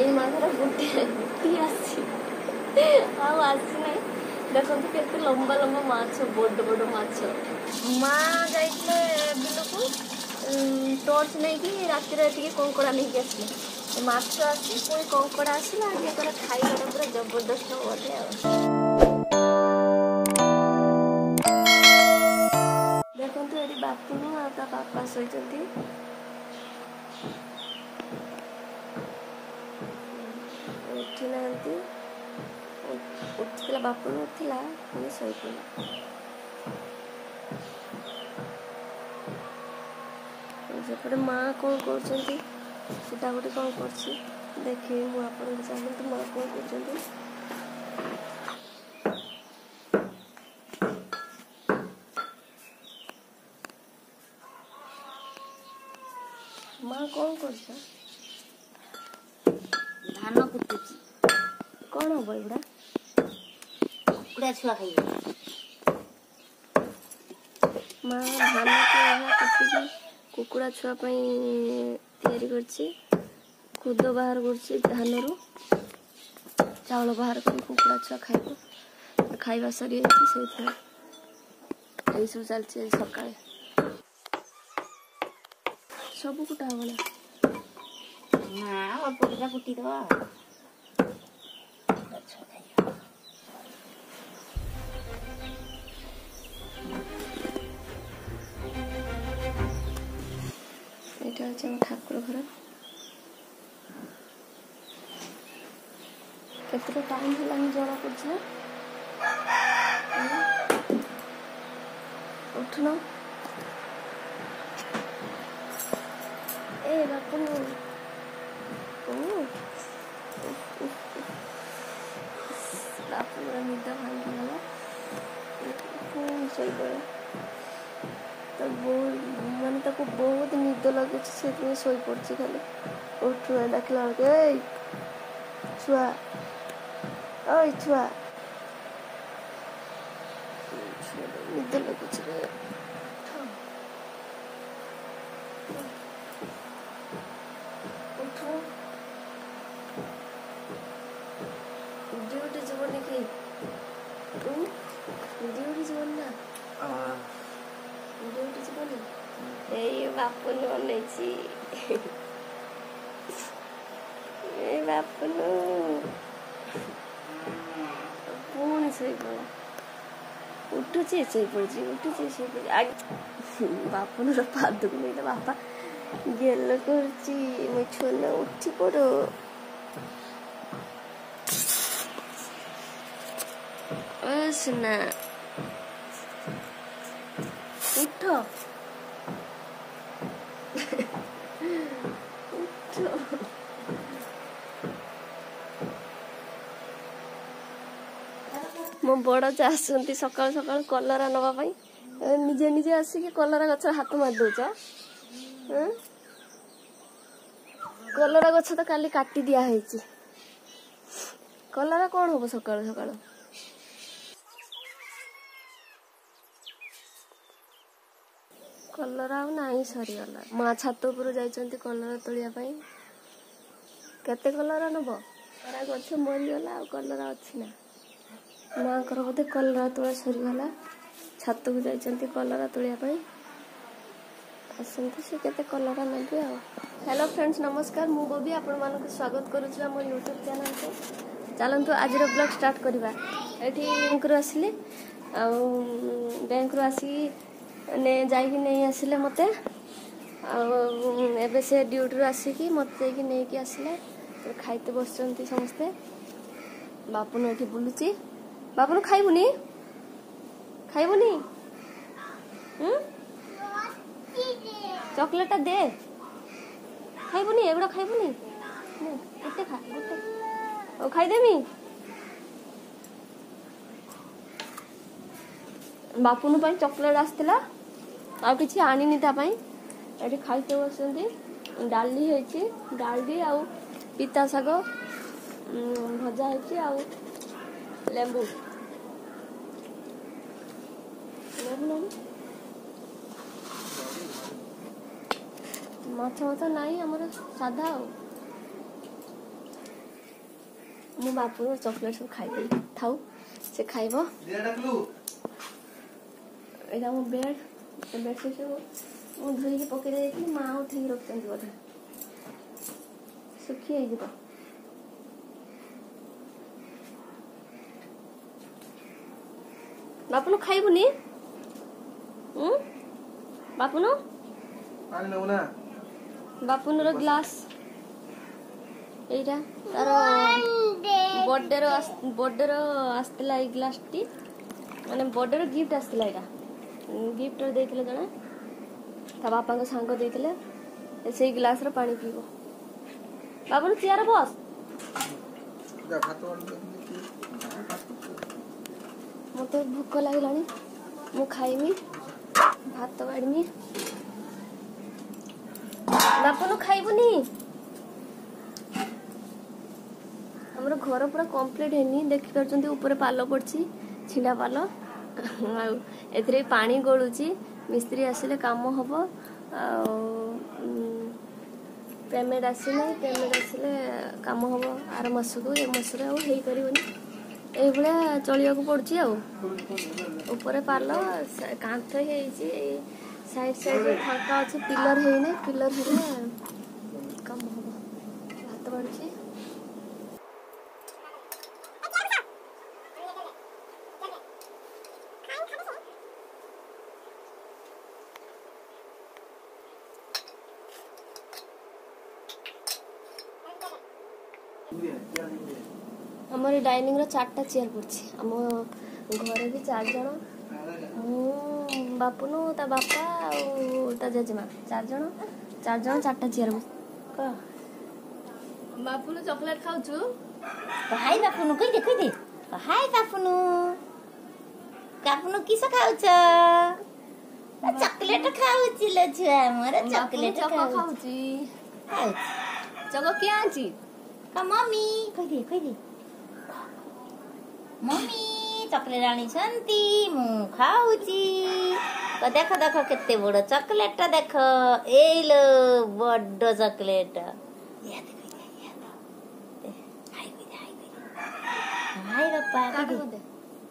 ये माछर गोटे आसी ना देखो केते लंबा लंबा माछ बड़ बड़ माछ माँ जाइए बिलकू टर्च नहीं राति कंकड़ा नहीं आसले माछ आसी पुणी कंकड़ा आसला आगे तर खाइबा पूरा जबरदस्त बोधे देखो ये बापुनु आ बापा शोचती उठी ना उठला बापुनु उठला पुणी शोपड़ा सेपटे माँ कौन कर गोटे कौन कर देखिए मुझे आपको चाहती माँ कौन कर माँ कौन कर धान कुटुची कौन हम एगुड़ा कुकुड़ा छुआ खाइबे माँ धान को कुटिकी कुकुड़ा छुआ तैयारी करछि खुद बाहर करछि धान रू चावल बाहर कर कुकुड़ा छुआ खाइबो खाइबा सरी से यही सब चलछि सकाळे सब कुटा हो ना अल्प किटा कुटी दवा ये ठाकुर घर केतटा टाइम है जना पड़ा उठना ए बापन बापन निद भांगीगला शोपड़ा तो माने बहुत निद लगे से शो पड़ी खाली उठुआ डाकला छुआ ओई छुआ निद लगे ड्यूटी जीवन कि ड्यूटी जीवन ना ड्यूटी जीवन ए बापुनु अनेछि ए बापुनु पुणी शोई पड़ा उठुची शोई पड़ी उठुची शोई पड़ी बापुनु पाद को नहीं बापा गेल करछि मो छोना उठी पड़ो सुना उठ मो बड़ जा आसती सकाल सकाल कलरा नवाई निजे निजे आसिक कलरा गछ हाथ मार दौच कलरा गछ तो काली काटी दिया है कलरा कौन हम सकाल सकाल कलरा नहीं सरीगला माँ छात उपर जाइछन्ति कलरा तोलिया पई केते कलरा नब गछ मरीगला आ कलरा अच्छी ना माँ कर बोधे कलरा तोड़ा सरीगला छात को जाइछन्ति कलरा तोलिया पई आसन्ति से केते कलरा नेबे आ हेलो फ्रेंड्स नमस्कार मु बबी आपण मानक स्वागत करूछि हमर YouTube चैनल को चलंतु आज रो ब्लॉग स्टार्ट करबा एठी बैंक रो आसिले आ बैंक रो आसी ने जाइकी नहीं आसिले मते एबे से ड्यूटी रो आसिकी मते की नहीं की आसिले तो खाइते बसचंती समस्ते बापुन एठी बुलुची बापुन खाइबुनी खाइबुनी चॉकलेट दे खाइबुनी एगुड़ा खाइबुनी गोटे खा गोटे ओ खाइदेमी बापुनु पाई चॉकलेट आसला आ किछि आनिनी ता पाई एठी खाइते बसंती डाली हेछि डाली आ पिता साग भजा हेछि आ लेंबू माछ माछ नाई हमर साधा मो बापू चॉकलेट सब खाई थाऊ से खाइब एटा मो बेडशीट सब धोई पकई देती माँ उठे रखते बोधे सुखी तो बापुन खाइबुनी बापुन बापुन ग्लास एटा तार बर्थडे आसला ये ग्लास टी माने बर्थडे गिफ्ट आसला एटा गिफ्ट देइथिले जणे ता बापा को सांग देइथिले से ग्लास रो पानी पीबो बापुन चेयर बस मत भोक लगे मु खाइमी भात बाड़मी बापन खाइबुनी हमर घर पूरा कंप्लीट हैनी देखि करचंती ऊपर पालो पड़ची छिंडा पालो एथरे पानी गळुची मिस्त्री आसिले काम हबो पेमेंट आसिले काम हबो आर मासको ए मासरे आ हेई करिवनी ए भले चलिया को पड़ची आ ऊपर पालो कांथ हेइची साइड फांका अच्छे पिलर है पिलर कम हम हाथ बढ़ी हमारे डाइनिंग रो 4टा चेयर पड़ची हम घरे भी 4 जन बापुनु ता बापा और ता जजमा 4 जन 4टा चेयर क बापुनु चॉकलेट खाउछु हाय बापुनु कहि दे हाय बापुनु किस खाउछ चॉकलेट खाउछि ल छुआ मोर चॉकलेट खाउछि चको के आछि का मम्मी कहि दे मम्मी चॉकलेट आनी छंती मु खाउची देख केते बड़ चॉकलेट देख एलो बड़ चॉकलेट हाय बापा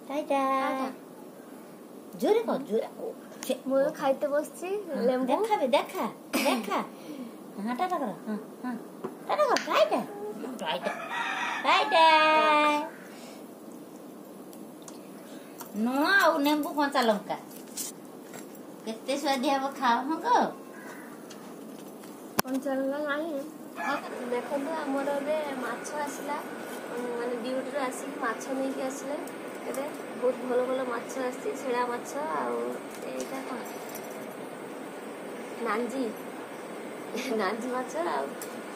टाटा जोरे मु खाइते बसछि लेम्बू देखा हां टाटा कर हां टाटा कर टाटा नुआ और नेंबू कंचा लंका केते स्वादिया अब खाओ हम को कंचा लंका नाही देखो हमर बे माछ आसिला माने ड्यूटी रो आसी माछ नै के आसिले एबे बहुत भलो माछ आसी सेडा माछ आ एटा कोन नांजी माछ आ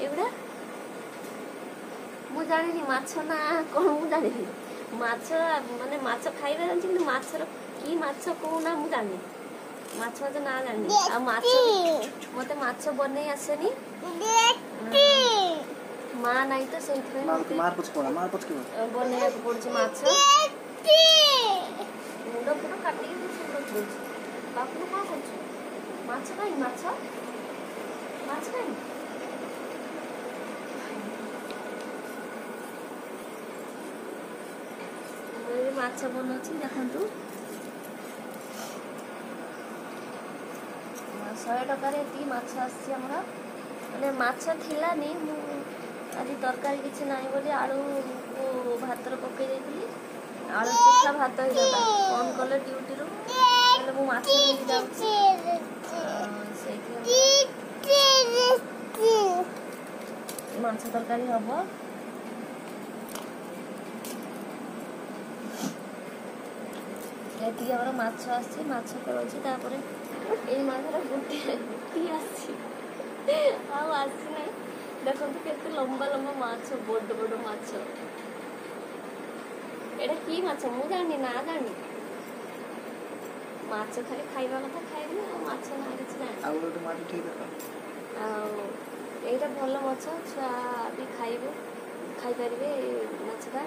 एबडा मु जानि माछ ना कोन मु जानि माछ माने माछ खाइबे जानछि कि माछर की माछ कोना मु जानि माछ ना जानि आ माछ मते माछ बनै आसेनी मां नाही तो सेइथरे मार पछ के बनै पड़छि माछ मुंडो पुरो काटी सुंदर पड़छि बापू का करछ माछ काई माछ बनौछि देखंतु 100 टकार एती माछ आछि हमरा माने माछ थिलानी मु आदि तरकारी किछि नाही बोली आलू को भात रो पकई देथिली आलू चोखा भात हो जाता फोन कले ड्यूटी रो पहले मु माछ लेके जाउछि माछ तरकारी हबो एति हमर माछ आछि माछ करछि तापरे ए माछर गुटी आछि आ आछि नै देखंतु केते लंबा माछ बड़ माछ एटा की माछ मु जानि ना जानि माछ खाली खाइबा कथा खाइबे माछ ना किछ जानि आ ओटा माछ ठीक देखा आ एटा भलो माछ छुआ भी खाइबे खाइ परिबे माछटा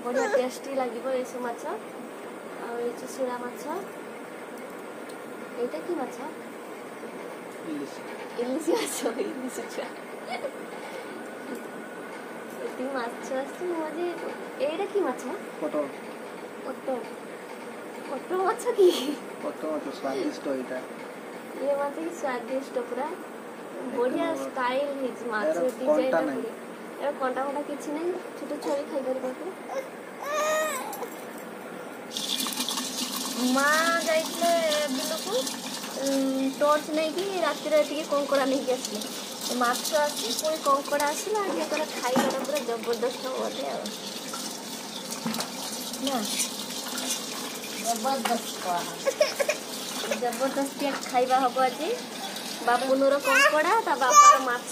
बढ़िया टेस्टी लागिबो एसु माछ आ ए शिरा माछ एटा की माछ इलिश माछ इलिश छुआ କେତେ ମାଛ ଆସିଛି ମୁଁ ଆଜି ଏଇଟା କି ମାଛ ପଟ ପଟ ମାଛ କି ପଟ ମାଛ ସ୍ୱାଦିଷ୍ଟ ଏଇଟା ये माछ की स्वादिष्ट पूरा बढ़िया स्टाइल है माछ यार, डिजाइन कंटा टा नहीं। पूरा ए कंटा कंटा किछि नहीं छोट छोरी खाइ परबा माँ जाइले बिलुकु टॉर्च नहीं कि राति रे टिके कंकड़ा नहीं कि आसले माछ आसी कोई कंकड़ा आसला ये तोरा खाइबाटा पूरा जबरदस्त होते आ ना जबरदस्त जबरदस्त खाइबा हबो आज बापुनुर कंकड़ा ता बापार माछ